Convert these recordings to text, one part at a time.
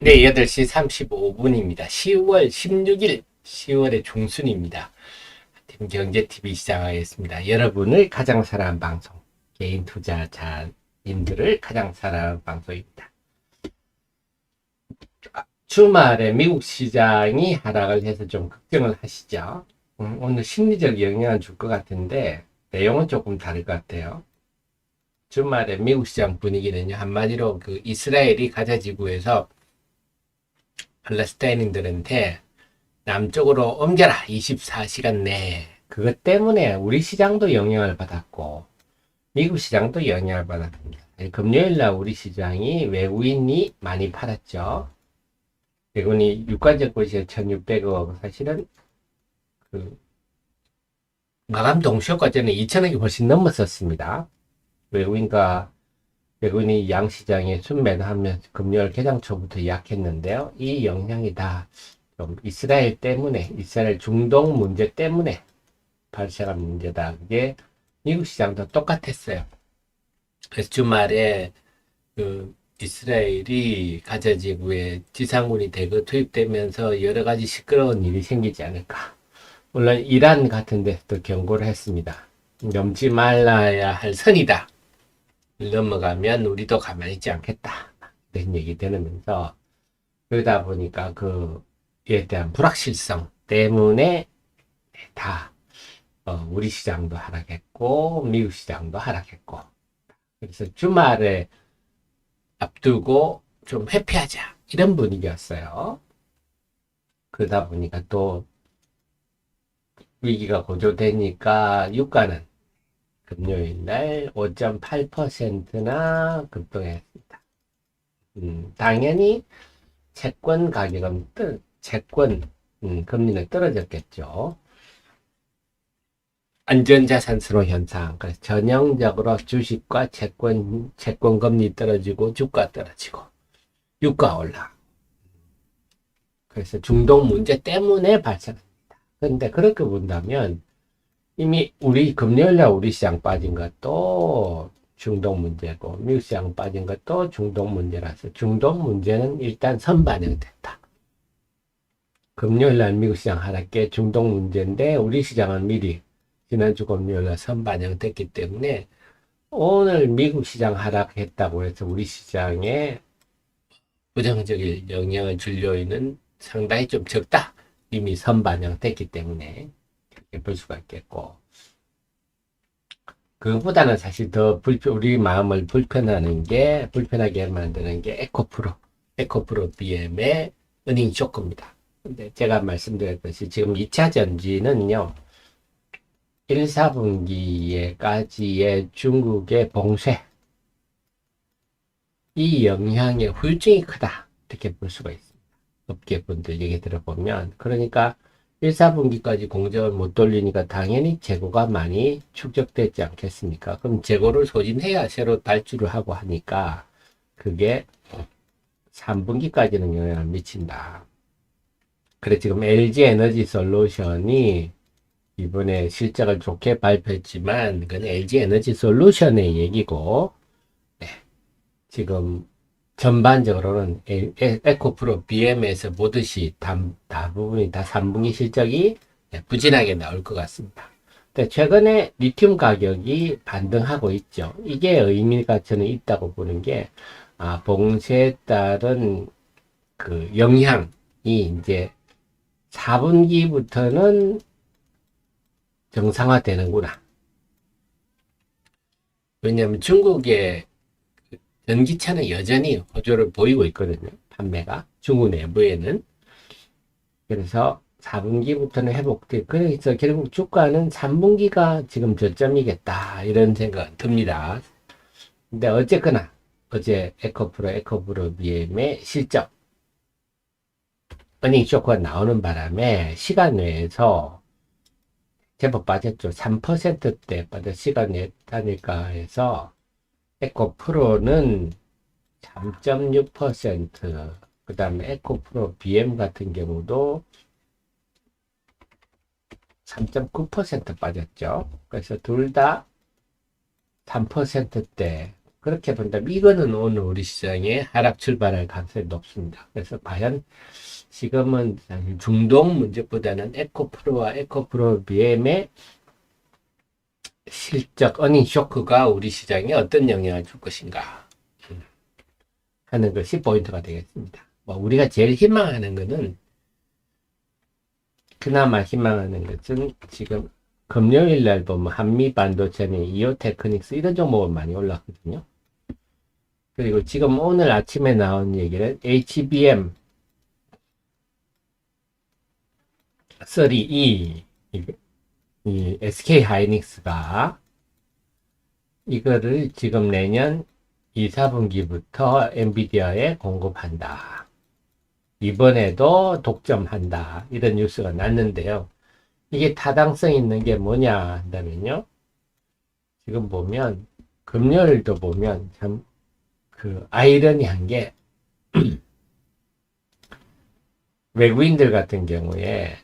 네, 8시 35분입니다. 10월 16일, 10월의 중순입니다. 팀 경제TV 시작하겠습니다. 여러분을 가장 사랑하는 방송, 개인 투자자님들을 가장 사랑하는 방송입니다. 주말에 미국 시장이 하락을 해서 좀 걱정을 하시죠. 오늘 심리적 영향을 줄 것 같은데, 내용은 조금 다를 것 같아요. 주말에 미국 시장 분위기는요, 한마디로 그 이스라엘이 가자 지구에서 팔레스타인들한테 남쪽으로 옮겨라 24시간 내에. 그것 때문에 우리 시장도 영향을 받았고 미국 시장도 영향을 받았습니다. 금요일날 우리 시장이 외국인이 많이 팔았죠. 외국인이 유가적 시에 1600억, 사실은 그 마감 동시효과 전에 2000억이 훨씬 넘었었습니다. 외국인이 양시장에 순매도하면서 금요일 개장 초부터 약했는데요. 이 영향이 다 좀 이스라엘 때문에, 이스라엘 중동 문제 때문에 발생한 문제다. 그게 미국 시장도 똑같았어요. 그래서 주말에 그 이스라엘이 가자 지구에 지상군이 대거 투입되면서 여러 가지 시끄러운 일이 생기지 않을까. 물론 이란 같은 데서도 경고를 했습니다. 넘지 말아야 할 선이다. 넘어가면 우리도 가만히 있지 않겠다. 이런 얘기 들으면서 그러다 보니까 그에 대한 불확실성 때문에 다 우리 시장도 하락했고 미국 시장도 하락했고, 그래서 주말에 앞두고 좀 회피하자 이런 분위기였어요. 그러다 보니까 또 위기가 고조되니까 유가는 금요일 날 5.8%나 급등했습니다. 당연히 채권 가격은 금리는 떨어졌겠죠. 안전자산 선호 현상. 그래서 전형적으로 주식과 채권 금리 떨어지고 주가 떨어지고 유가 올라. 그래서 중동 문제 때문에 발생합니다. 그런데 그렇게 본다면 이미 금요일날 우리 시장 빠진 것도 중동 문제고 미국 시장 빠진 것도 중동 문제라서 중동 문제는 일단 선반영됐다. 금요일날 미국 시장 하락계 중동 문제인데 우리 시장은 미리 지난주 금요일날 선반영됐기 때문에 오늘 미국 시장 하락했다고 해서 우리 시장에 부정적인 영향을 줄 요인은 상당히 좀 적다. 이미 선반영됐기 때문에 그렇게 볼 수가 있겠고, 그것보다는 사실 더 우리 마음을 불편하게 만드는 게 에코프로 BM의 어닝 쇼크입니다. 근데 제가 말씀드렸듯이 지금 2차 전지는요, 1, 4분기에까지의 중국의 봉쇄, 이 영향의 후유증이 크다. 이렇게 볼 수가 있습니다. 업계분들 얘기 들어보면. 그러니까 1, 4분기까지 공정을 못 돌리니까 당연히 재고가 많이 축적되지 않겠습니까? 그럼 재고를 소진해야 새로 발주를 하고 하니까 그게 3분기까지는 영향을 미친다. 그래 지금 LG 에너지 솔루션이 이번에 실적을 좋게 발표했지만 그건 LG 에너지 솔루션의 얘기고, 네, 지금 전반적으로는 에코프로 BM에서 보듯이 대부분이 다 3분기 실적이 부진하게 나올 것 같습니다. 근데 최근에 리튬 가격이 반등하고 있죠. 이게 의미가 저는 있다고 보는 게, 봉쇄에 따른 그 영향이 이제 4분기부터는 정상화되는구나. 왜냐하면 중국의 전기차는 여전히 호조를 보이고 있거든요. 판매가 중국 내부에는. 그래서 4분기부터는 회복돼. 그래서 결국 주가는 3분기가 지금 저점이겠다 이런 생각 듭니다. 근데 어쨌거나 어제 에코프로 BM의 실적 어닝 쇼크가 나오는 바람에 시간 내에서 제법 빠졌죠. 3%대 빠져 시간 내 단일가에서 에코프로는 3.6%, 그 다음에 에코프로 BM 같은 경우도 3.9% 빠졌죠. 그래서 둘 다 3%대 그렇게 본다면 이거는 오늘 우리 시장에 하락 출발할 가능성이 높습니다. 그래서 과연 지금은 중동 문제보다는 에코프로와 에코프로 BM의 실적 어닝 쇼크가 우리 시장에 어떤 영향을 줄 것인가 하는 것이 포인트가 되겠습니다. 뭐 우리가 제일 희망하는 것은 그나마 희망하는 것은 지금 금요일 날 보면 한미 반도체는 이오테크닉스 이런 종목은 많이 올랐거든요. 그리고 지금 오늘 아침에 나온 얘기는 HBM 32 이 SK 하이닉스가 이거를 지금 내년 2, 4분기부터 엔비디아에 공급한다. 이번에도 독점한다. 이런 뉴스가 났는데요. 이게 타당성 있는 게 뭐냐 한다면요. 지금 보면 금요일도 보면 참 그 아이러니한 게 외국인들 같은 경우에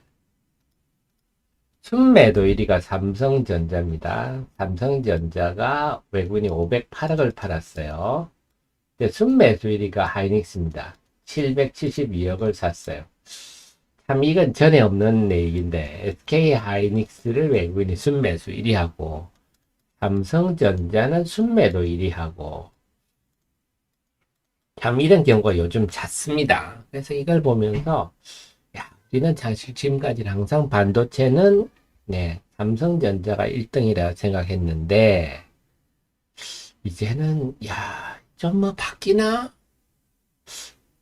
순매도 1위가 삼성전자입니다. 삼성전자가 외국인이 508억을 팔았어요. 근데 순매수 1위가 하이닉스입니다. 772억을 샀어요. 참 이건 전에 없는 얘기인데 SK 하이닉스를 외국인이 순매수 1위하고 삼성전자는 순매도 1위하고 참 이런 경우가 요즘 잦습니다. 그래서 이걸 보면서 야, 우리는 사실 지금까지 항상 반도체는 삼성전자가 1등이라 생각했는데 이제는 야, 좀 뭐 바뀌나?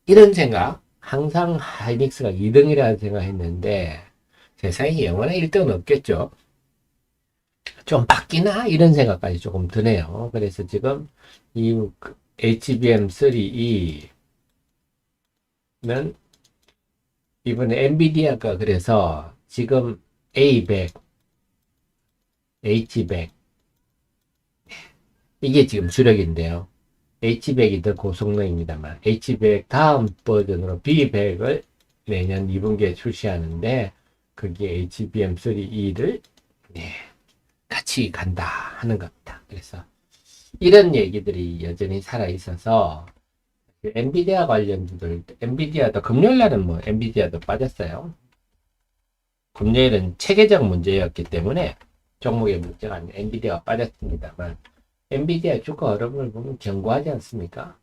이런 생각. 항상 하이닉스가 2등이라 생각했는데 세상에 영원한 1등은 없겠죠. 좀 바뀌나? 이런 생각까지 조금 드네요. 그래서 지금 이 HBM3E는 이번에 엔비디아가 그래서 지금 A100, H100 이게 지금 주력인데요. H100이 더 고성능입니다만 H100 다음 버전으로 B100을 내년 2분기에 출시하는데 그게 HBM3E를 같이 간다 하는 겁니다. 그래서 이런 얘기들이 여전히 살아 있어서 엔비디아 관련주들, 엔비디아도 금요일 날은 뭐 엔비디아도 빠졌어요. 금요일은 체계적 문제였기 때문에 종목의 문제가 아닌 엔비디아가 빠졌습니다만 엔비디아 주가 흐름을 보면 견고하지 않습니까?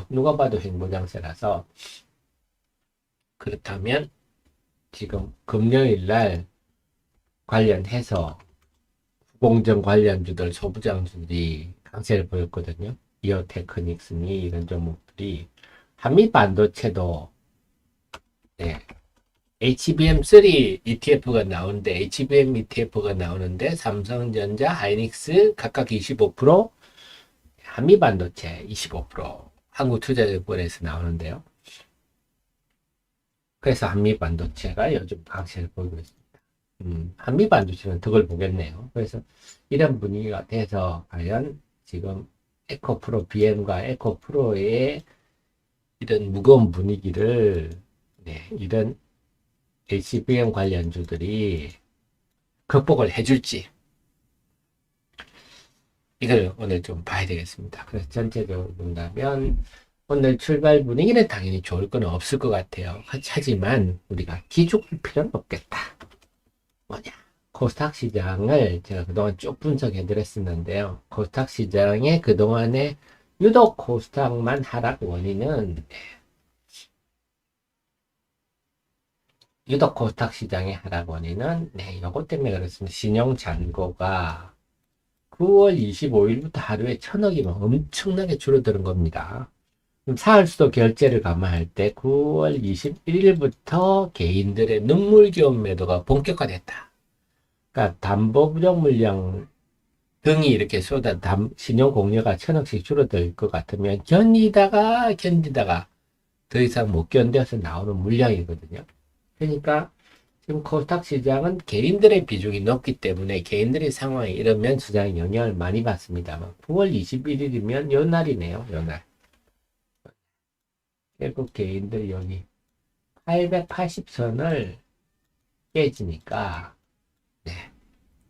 누가 봐도 횡보장세라서 그렇다면 지금 금요일 날 관련해서 후공정 관련주들 소부장주들이 강세를 보였거든요. 이오테크닉스니 이런 종목들이 한미 반도체도 HBM3 ETF가 나오는데 HBM ETF가 나오는데 삼성전자, 하이닉스 각각 25%, 한미 반도체 25%, 한국투자증권에서 나오는데요. 그래서 한미 반도체가 요즘 강세를 보이고 있습니다. 한미 반도체는 덕을 보겠네요. 그래서 이런 분위기가 돼서 과연 지금 에코프로 BM과 에코프로의 이런 무거운 분위기를 이런 HBM 관련주들이 극복을 해줄지 이걸 오늘 좀 봐야 되겠습니다. 그래서 전체적으로 본다면 오늘 출발 분위기는 당연히 좋을 건 없을 것 같아요. 하지만 우리가 기죽을 필요는 없겠다. 뭐냐? 코스닥 시장을 제가 그동안 쭉 분석해 드렸었는데요. 코스닥 시장의 그동안의 유독 코스닥만 하락 원인은 유독 코스닥 시장의 하락 원인은 요것 때문에 그렇습니다. 신용 잔고가 9월 25일부터 하루에 1,000억이면 엄청나게 줄어드는 겁니다. 사흘수도 결제를 감안할 때 9월 21일부터 개인들의 눈물겨운 매도가 본격화됐다. 그러니까 담보부정 물량 등이 이렇게 신용 공여가 1,000억씩 줄어들 것 같으면 견디다가 더 이상 못 견뎌서 나오는 물량이거든요. 그러니까 지금 코스닥 시장은 개인들의 비중이 높기 때문에 개인들의 상황이 이러면 시장에 영향을 많이 받습니다만 9월 21일이면 요 날이네요. 요 날. 결국 개인들이 여기 880선을 깨지니까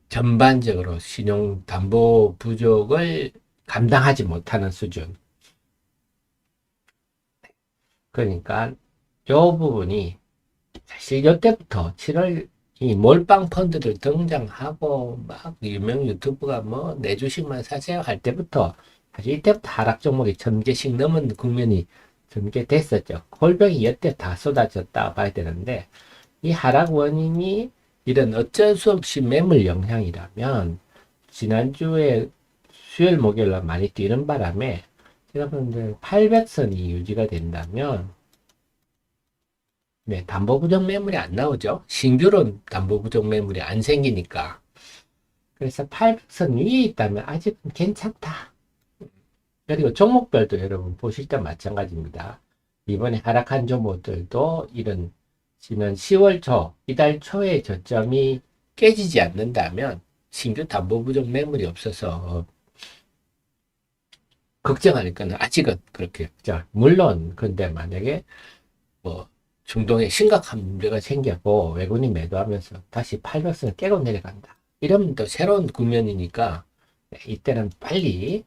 전반적으로 신용 담보 부족을 감당하지 못하는 수준. 그러니까 요 부분이 사실 이때부터 7월 이 몰빵 펀드들 등장하고 막 유명 유튜브가 뭐 내 주식만 사세요 할 때부터 사실 이때부터 하락 종목이 1000개씩 넘은 국면이 전개됐었죠. 골병이 이때 다 쏟아졌다 봐야 되는데 이 하락 원인이 이런 어쩔 수 없이 매물 영향이라면 지난주에 수요일 목요일 날 많이 뛰는 바람에 여러분들 800선이 유지가 된다면 네, 담보부정 매물이 안 나오죠. 신규로 담보부정 매물이 안 생기니까. 그래서 800선 위에 있다면 아직은 괜찮다. 그리고 종목별도 여러분 보실 때 마찬가지입니다. 이번에 하락한 종목들도 이런 지난 10월 초, 이달 초에 저점이 깨지지 않는다면 신규 담보부정 매물이 없어서 걱정할 거는 아직은 그렇게. 자, 물론 근데 만약에 뭐 중동에 심각한 문제가 생겼고 외국인이 매도하면서 다시 800선을 깨고 내려간다. 이러면 또 새로운 국면이니까 이때는 빨리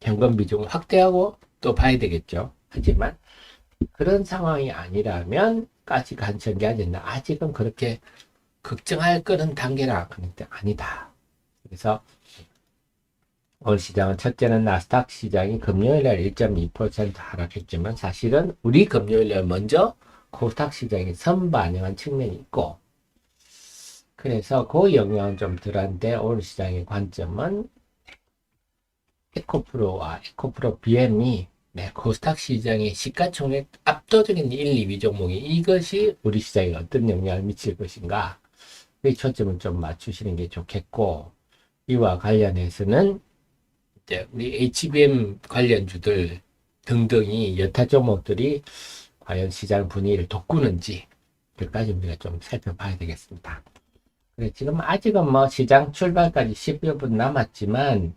현금 비중을 확대하고 또 봐야 되겠죠. 하지만 그런 상황이 아니라면 까지 간청기하지 않나. 아직은 그렇게 걱정할 그런 단계라 그런데 아니다. 그래서 오늘 시장은 첫째는 나스닥 시장이 금요일날 1.2% 하락했지만 사실은 우리 금요일날 먼저 코스닥 시장이 선반영한 측면이 있고 그래서 그 영향은 좀 덜한데 오늘 시장의 관점은 에코프로와 에코프로 BM이 네, 코스닥 시장의 시가총액 압도적인 1, 2위 종목이 이것이 우리 시장에 어떤 영향을 미칠 것인가 이 초점을 좀 맞추시는 게 좋겠고 이와 관련해서는 이제 우리 HBM 관련주들 등등이 여타 종목들이 과연 시장 분위기를 돋구는지 그까지 우리가 좀 살펴봐야 되겠습니다. 그래, 지금 아직은 뭐 시장 출발까지 10여 분 남았지만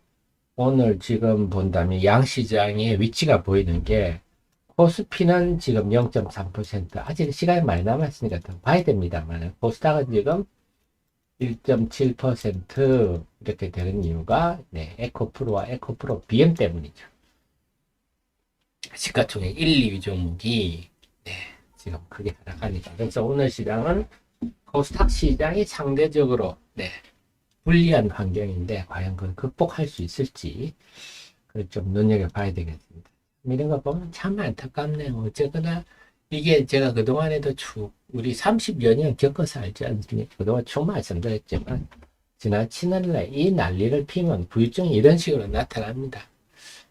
오늘 지금 본다면 양시장의 위치가 보이는 게 코스피는 지금 0.3% 아직 시간이 많이 남았으니까 더 봐야 됩니다만 코스닥은 지금 1.7% 이렇게 되는 이유가 네, 에코프로와 에코프로 BM 때문이죠. 시가총액 1, 2위 종목이 네, 지금 크게 하락하니까. 그래서 오늘 시장은 코스닥 시장이 상대적으로 네, 불리한 환경인데 과연 그걸 극복할 수 있을지 그걸 좀 눈여겨봐야 되겠습니다. 이런 거 보면 참 안타깝네요. 어쨌거나 이게 제가 그동안에도 우리 30여 년 겪어서 알지 않습니까? 그동안 쭉 말씀드렸지만 지나치는 날 이 난리를 피면 후유증이 이런 식으로 나타납니다.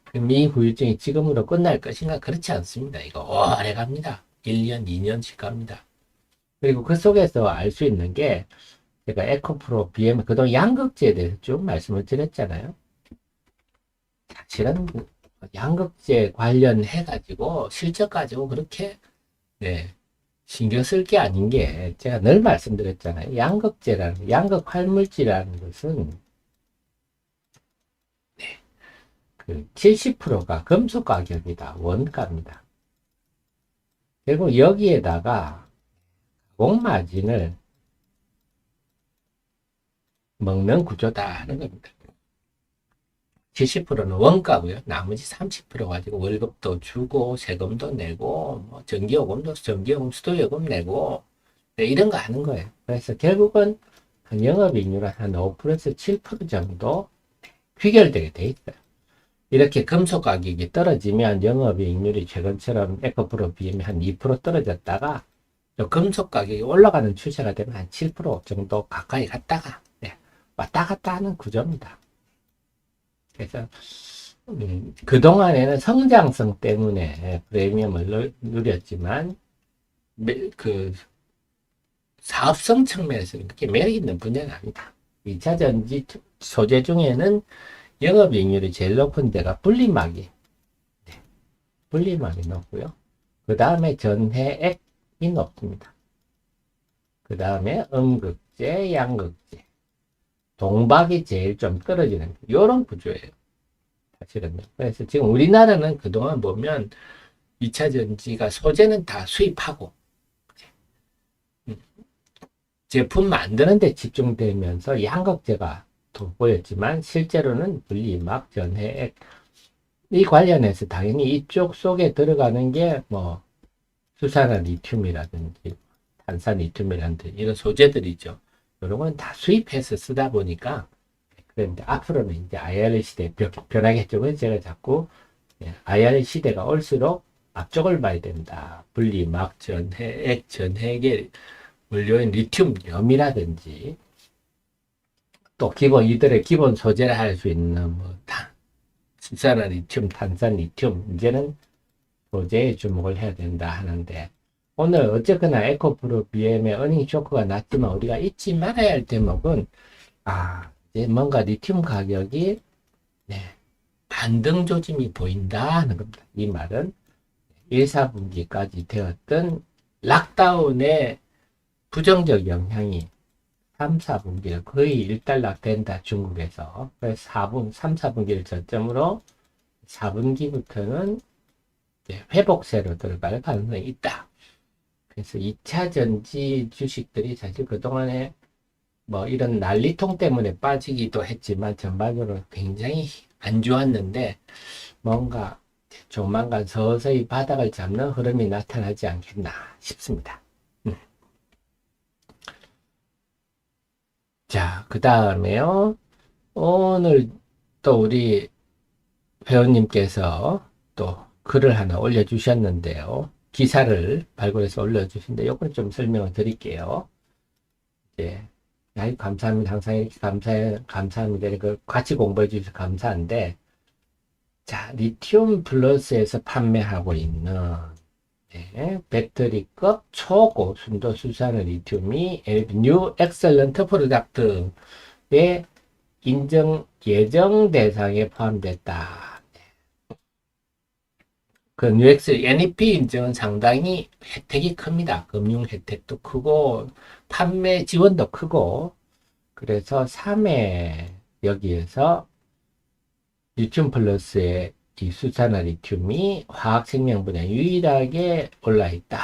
그럼 이 후유증이 지금으로 끝날 것인가? 그렇지 않습니다. 이거 오래 갑니다. 1년, 2년씩 갑니다. 그리고 그 속에서 알 수 있는 게 제가 에코프로, BM, 그동안 양극재에 대해서 쭉 말씀을 드렸잖아요. 사실은 양극재 관련해가지고 실적 가지고 그렇게 네, 신경 쓸 게 아닌 게 제가 늘 말씀드렸잖아요. 양극재라는, 양극 활물질이라는 것은 네, 그 70%가 금속 가격이다. 원가입니다. 결국 여기에다가 가공마진을 먹는 구조다는 겁니다. 70%는 원가고요. 나머지 30% 가지고 월급도 주고 세금도 내고 뭐 전기요금도 전기요금 수도요금 내고 네, 이런 거 하는 거예요. 그래서 결국은 한 영업이익률 한 5%에서 7% 정도 귀결되게 돼 있어요. 이렇게 금속 가격이 떨어지면 영업이익률이 최근처럼 에코프로 BM이 한 2% 떨어졌다가 금속 가격이 올라가는 추세가 되면 한 7% 정도 가까이 갔다가 네, 왔다 갔다 하는 구조입니다. 그래서 그동안에는 성장성 때문에 프리미엄을 누렸지만 그 사업성 측면에서는 그렇게 매력 있는 분야는 아니다. 2차 전지 소재 중에는 영업이익률이 제일 높은 데가 분리막이 네, 분리막이 높고요. 그 다음에 전해액이 높습니다. 그 다음에 음극재, 양극재, 동박이 제일 좀 떨어지는 이런 구조예요. 사실은요. 그래서 지금 우리나라는 그동안 보면 2차 전지가 소재는 다 수입하고 제품 만드는 데 집중되면서 양극재가 돋보였지만 실제로는 분리막, 전해액, 이 관련해서 당연히 이쪽 속에 들어가는 게 뭐 수산화 리튬이라든지 탄산 리튬이라든지 이런 소재들이죠. 이런 건 다 수입해서 쓰다 보니까 그런데 앞으로는 이제 IR 시대 변하겠죠. 그래서 제가 자꾸 IR 시대가 올수록 앞쪽을 봐야 된다. 분리, 막, 전해, 액, 전해계 원료인 리튬염이라든지 또 기본 이들의 기본 소재를 할 수 있는 뭐 수산화 리튬, 탄산 리튬 이제는 소재에 주목을 해야 된다 하는데 오늘 어쨌거나 에코프로 BM의 어닝 쇼크가 났지만 우리가 잊지 말아야 할 대목은 이제 뭔가 리튬 가격이 반등 조짐이 보인다 하는 겁니다. 이 말은 1, 4분기까지 되었던 락다운의 부정적 영향이 3, 4분기를 거의 일단락된다 중국에서. 그래서 3, 4분기를 저점으로 4분기부터는 회복세로 들어갈 가능성이 있다. 그래서 2차 전지 주식들이 사실 그동안에 뭐 이런 난리통 때문에 빠지기도 했지만 전반적으로 굉장히 안 좋았는데 뭔가 조만간 서서히 바닥을 잡는 흐름이 나타나지 않겠나 싶습니다. 자, 그 다음에요. 오늘 또 우리 회원님께서 또 글을 하나 올려주셨는데요. 기사를 발굴해서 올려주신데 이걸 좀 설명을 드릴게요. 이제 감사합니다. 항상 이렇게 감사합니다. 이걸 같이 공부해 주셔서 감사한데, 자, 리튬 플러스에서 판매하고 있는 배터리급 초고순도 수산의 리튬이 뉴 엑셀런트 프로덕트의 인정 예정 대상에 포함됐다. 그 뉴엑스 NEP 인증은 상당히 혜택이 큽니다. 금융 혜택도 크고 판매 지원도 크고 그래서 3회 여기에서 리튬 플러스의 이 수산화 리튬이 화학 생명 분야에 유일하게 올라 있다.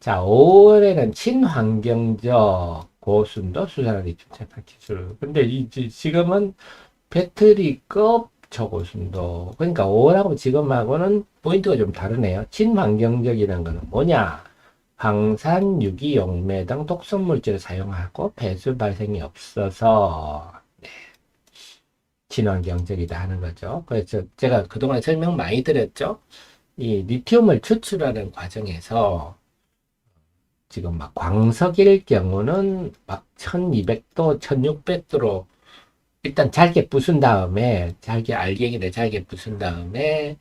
자, 5월에는 친환경적 고순도 수산화 리튬 채널 기술. 근데 지금은 배터리급 초고순도. 그러니까 5월하고 지금하고는 포인트가 좀 다르네요. 친환경적이라는 것은 뭐냐? 황산, 유기용매 등 독성물질을 사용하고 배수 발생이 없어서 친환경적이다 하는 거죠. 그래서 제가 그동안 설명 많이 드렸죠. 이 리튬을 추출하는 과정에서 지금 막 광석일 경우는 막 1200도, 1600도로 일단 잘게 부순 다음에 알갱이를 잘게 부순 다음에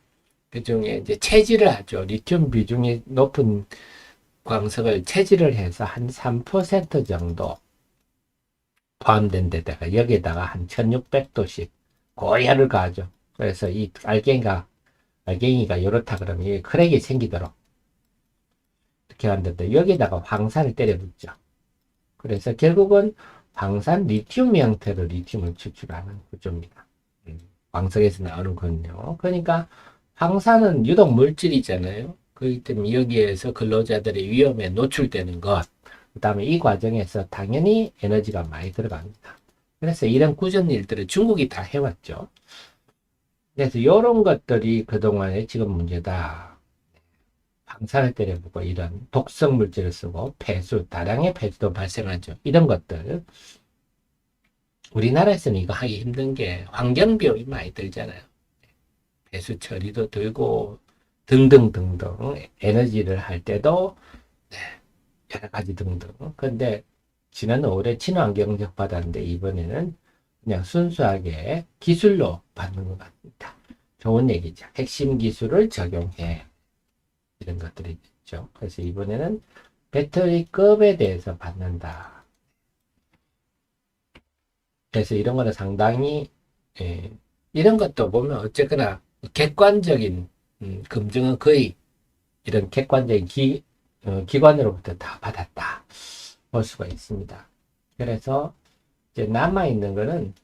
그 중에 이제 채질을 하죠. 리튬 비중이 높은 광석을 채질을 해서 한 3% 정도 포함된 데다가 여기에다가 한 1600도씩 고열을 가하죠. 그래서 이 알갱이가 이렇다 그러면 이 크랙이 생기도록 이렇게 하는데 여기다가 황산을 때려 붓죠. 그래서 결국은 황산 리튬 형태로 리튬을 추출하는 구조입니다. 광석에서 나오는 건요. 그러니까 황산은 유독 물질이잖아요. 그렇기 때문에 여기에서 근로자들의 위험에 노출되는 것, 그 다음에 이 과정에서 당연히 에너지가 많이 들어갑니다. 그래서 이런 꾸준 일들을 중국이 다 해왔죠. 그래서 이런 것들이 그동안에 지금 문제다. 황산을 때려보고 이런 독성 물질을 쓰고 다량의 폐수도 발생하죠. 이런 것들. 우리나라에서는 이거 하기 힘든 게 환경비용이 많이 들잖아요. 배수 처리도 들고 등등등등 에너지를 할 때도 여러 가지 등등. 근데 지난 5월에 친환경적 받았는데 이번에는 그냥 순수하게 기술로 받는 것 같습니다. 좋은 얘기죠. 핵심 기술을 적용해. 이런 것들이 있죠. 그래서 이번에는 배터리급에 대해서 받는다. 그래서 이런 거는 상당히 이런 것도 보면 어쨌거나 객관적인 검증은 거의 이런 객관적인 기관으로부터 다 받았다 볼 수가 있습니다. 그래서 이제 남아있는 거는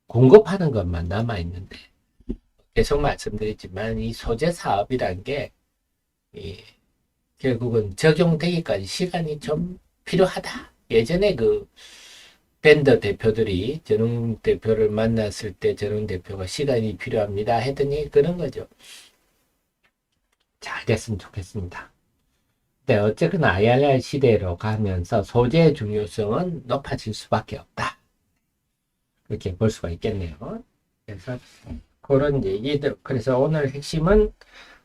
공급하는 것만 남아있는데 계속 말씀드리지만 이 소재 사업이란 게 결국은 적용되기까지 시간이 좀 필요하다. 예전에 그 밴더 대표들이 전웅 대표를 만났을 때 전웅 대표가 시간이 필요합니다 했더니 그런 거죠. 잘 됐으면 좋겠습니다. 네, 어쨌거나 IRR 시대로 가면서 소재의 중요성은 높아질 수밖에 없다. 그렇게 볼 수가 있겠네요. 그래서 그런 얘기들. 그래서 오늘 핵심은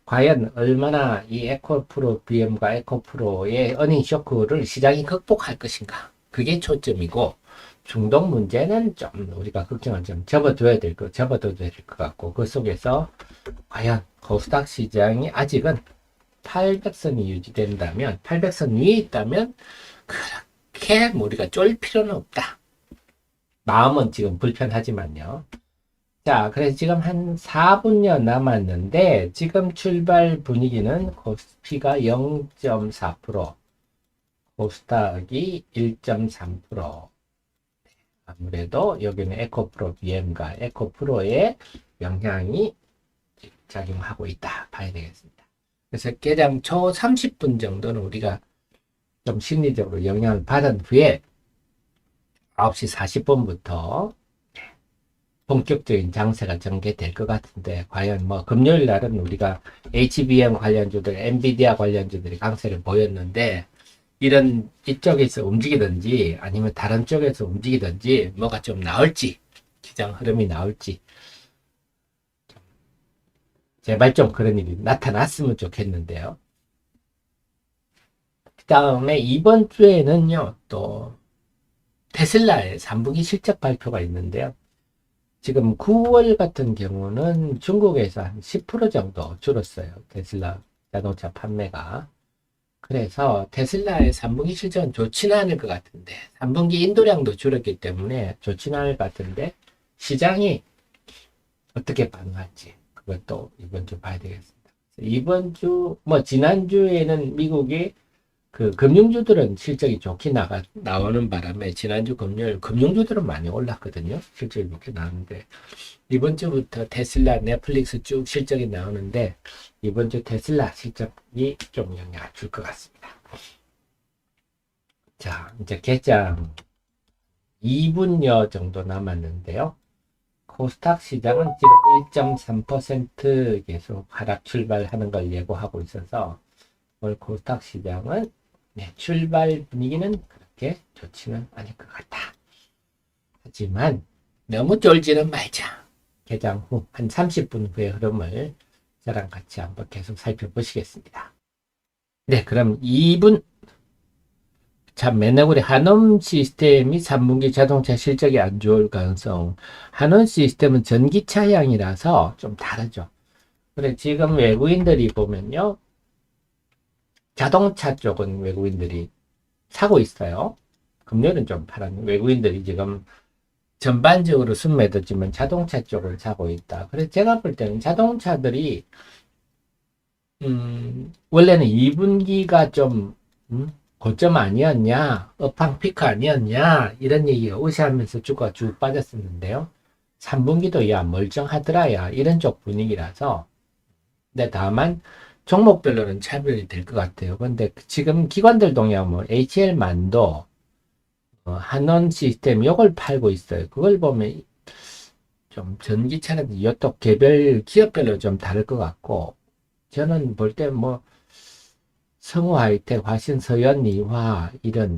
과연 얼마나 이 에코프로 BM과 에코프로의 어닝 쇼크를 시장이 극복할 것인가. 그게 초점이고, 중동 문제는 좀 우리가 걱정을 좀 접어둬야 접어둬야 될 것 같고, 그 속에서 과연 코스닥 시장이 아직은 800선이 유지된다면, 800선 위에 있다면, 그렇게 우리가 쫄 필요는 없다. 마음은 지금 불편하지만요. 자, 그래서 지금 한 4분여 남았는데, 지금 출발 분위기는 코스피가 0.4%, 코스닥이 1.3%. 아무래도 여기는 에코프로 BM과 에코프로의 영향이 작용하고 있다. 봐야 되겠습니다. 그래서 개장 초 30분 정도는 우리가 좀 심리적으로 영향을 받은 후에 9시 40분부터 본격적인 장세가 전개될 것 같은데, 과연 뭐 금요일 날은 우리가 HBM 관련주들, 엔비디아 관련주들이 강세를 보였는데, 이런 이쪽에서 움직이든지 아니면 다른 쪽에서 움직이든지 뭐가 좀 나올지, 시장 흐름이 나올지, 제발 좀 그런 일이 나타났으면 좋겠는데요. 그 다음에 이번 주에는요, 또 테슬라의 3분기 실적 발표가 있는데요. 지금 9월 같은 경우는 중국에서 한 10% 정도 줄었어요. 테슬라 자동차 판매가. 그래서 테슬라의 3분기 실적은 좋지는 않을 것 같은데, 3분기 인도량도 줄었기 때문에 좋지는 않을 것 같은데, 시장이 어떻게 반응할지, 그것도 이번 주 봐야 되겠습니다. 이번 주, 뭐, 지난주에는 미국이 그 금융주들은 실적이 좋게 나오는 바람에 지난주 금요일 금융주들은 많이 올랐거든요. 실적이 좋게 나왔는데, 이번 주부터 테슬라, 넷플릭스 쭉 실적이 나오는데, 이번 주 테슬라 실적이 좀 영향을 줄 것 같습니다. 자, 이제 개장 2분여 정도 남았는데요. 코스닥 시장은 지금 1.3% 계속 하락 출발하는 걸 예고하고 있어서, 오늘 코스닥 시장은 출발 분위기는 그렇게 좋지는 않을 것 같다. 하지만 너무 쫄지는 말자. 개장 후 한 30분 후의 흐름을 저랑 같이 한번 계속 살펴보시겠습니다. 네, 그럼 2분. 참, 맨날 우리 한원 시스템이 3분기 자동차 실적이 안 좋을 가능성. 한원 시스템은 전기차량이라서 좀 다르죠. 그래, 지금 외국인들이 보면요. 자동차 쪽은 외국인들이 사고 있어요. 금요일은 좀 파란 외국인들이 지금 전반적으로 순매도지만 자동차 쪽을 사고 있다. 그래서 제가 볼 때는 자동차들이 원래는 2분기가 좀 고점 아니었냐, 업황 피크 아니었냐 이런 얘기가 의시하면서 주가 쭉 빠졌었는데요. 3분기도 야 멀쩡하더라 야 이런 쪽 분위기라서. 근데 다만 종목별로는 차별이 될 것 같아요. 근데 지금 기관들 동향 뭐 HL만도 한원 시스템 요걸 팔고 있어요. 그걸 보면 좀 전기차는 이쪽 개별 기업별로 좀 다를 것 같고, 저는 볼 때 뭐 성우 하이텍, 화신, 서현, 이화 이런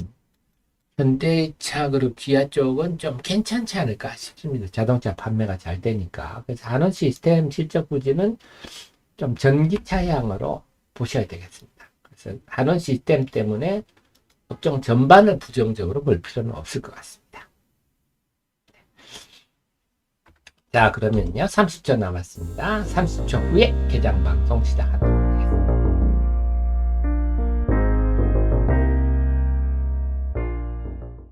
현대차 그룹 기아 쪽은 좀 괜찮지 않을까 싶습니다. 자동차 판매가 잘 되니까. 그래서 한원 시스템 실적 부진은 좀 전기차향으로 보셔야 되겠습니다. 그래서 한원 시스템 때문에 업종 전반을 부정적으로 볼 필요는 없을 것 같습니다. 자, 그러면요. 30초 남았습니다. 30초 후에 개장 방송 시작합니다.